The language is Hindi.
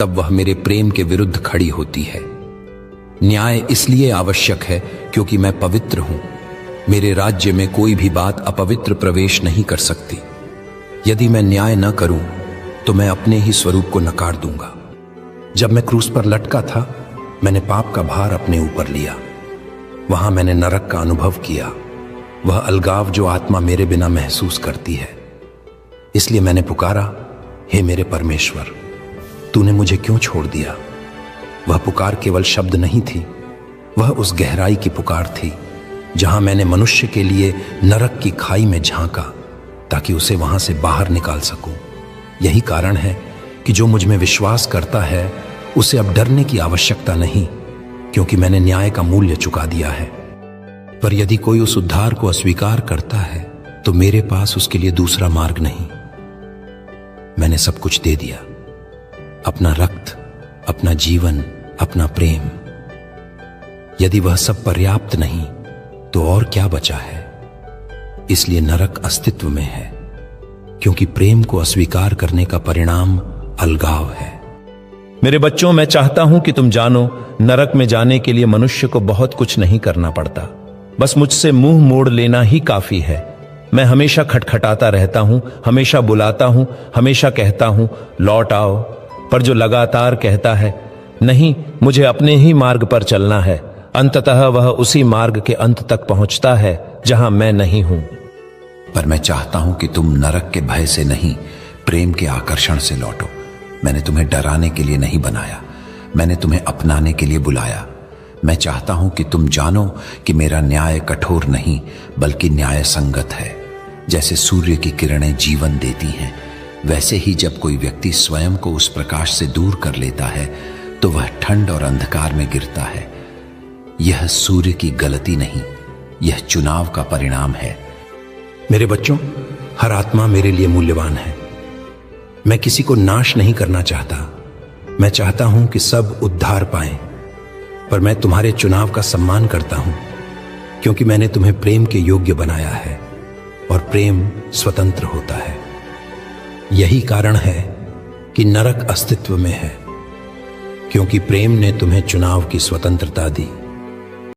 तब वह मेरे प्रेम के विरुद्ध खड़ी होती है। न्याय इसलिए आवश्यक है क्योंकि मैं पवित्र हूं। मेरे राज्य में कोई भी बात अपवित्र प्रवेश नहीं कर सकती। यदि मैं न्याय न करूं तो मैं अपने ही स्वरूप को नकार दूंगा। जब मैं क्रूस पर लटका था, मैंने पाप का भार अपने ऊपर लिया। वहां मैंने नरक का अनुभव किया, वह अलगाव जो आत्मा मेरे बिना महसूस करती है। इसलिए मैंने पुकारा, हे मेरे परमेश्वर, तूने मुझे क्यों छोड़ दिया? वह पुकार केवल शब्द नहीं थी, वह उस गहराई की पुकार थी जहां मैंने मनुष्य के लिए नरक की खाई में झांका ताकि उसे वहां से बाहर निकाल सकूं। यही कारण है कि जो मुझ में विश्वास करता है उसे अब डरने की आवश्यकता नहीं, क्योंकि मैंने न्याय का मूल्य चुका दिया है। पर यदि कोई उस उद्धार को अस्वीकार करता है तो मेरे पास उसके लिए दूसरा मार्ग नहीं। मैंने सब कुछ दे दिया, अपना रक्त, अपना जीवन, अपना प्रेम। यदि वह सब पर्याप्त नहीं तो और क्या बचा है? इसलिए नरक अस्तित्व में है, क्योंकि प्रेम को अस्वीकार करने का परिणाम अलगाव है। मेरे बच्चों, मैं चाहता हूं कि तुम जानो, नरक में जाने के लिए मनुष्य को बहुत कुछ नहीं करना पड़ता। बस मुझसे मुंह मोड़ लेना ही काफी है। मैं हमेशा खटखटाता रहता हूं, हमेशा बुलाता हूं, हमेशा कहता हूं लौट आओ। पर जो लगातार कहता है नहीं, मुझे अपने ही मार्ग पर चलना है, अंततः वह उसी मार्ग के अंत तक पहुंचता है जहां मैं नहीं हूं। पर मैं चाहता हूं कि तुम नरक के भय से नहीं, प्रेम के आकर्षण से लौटो। मैंने तुम्हें डराने के लिए नहीं बनाया, मैंने तुम्हें अपनाने के लिए बुलाया। मैं चाहता हूं कि तुम जानो कि मेरा न्याय कठोर नहीं बल्कि न्याय संगत है। जैसे सूर्य की किरणें जीवन देती हैं, वैसे ही जब कोई व्यक्ति स्वयं को उस प्रकाश से दूर कर लेता है तो वह ठंड और अंधकार में गिरता है। यह सूर्य की गलती नहीं, यह चुनाव का परिणाम है। मेरे बच्चों, हर आत्मा मेरे लिए मूल्यवान है। मैं किसी को नाश नहीं करना चाहता, मैं चाहता हूं कि सब उद्धार पाएं। पर मैं तुम्हारे चुनाव का सम्मान करता हूं, क्योंकि मैंने तुम्हें प्रेम के योग्य बनाया है और प्रेम स्वतंत्र होता है। यही कारण है कि नरक अस्तित्व में है, क्योंकि प्रेम ने तुम्हें चुनाव की स्वतंत्रता दी।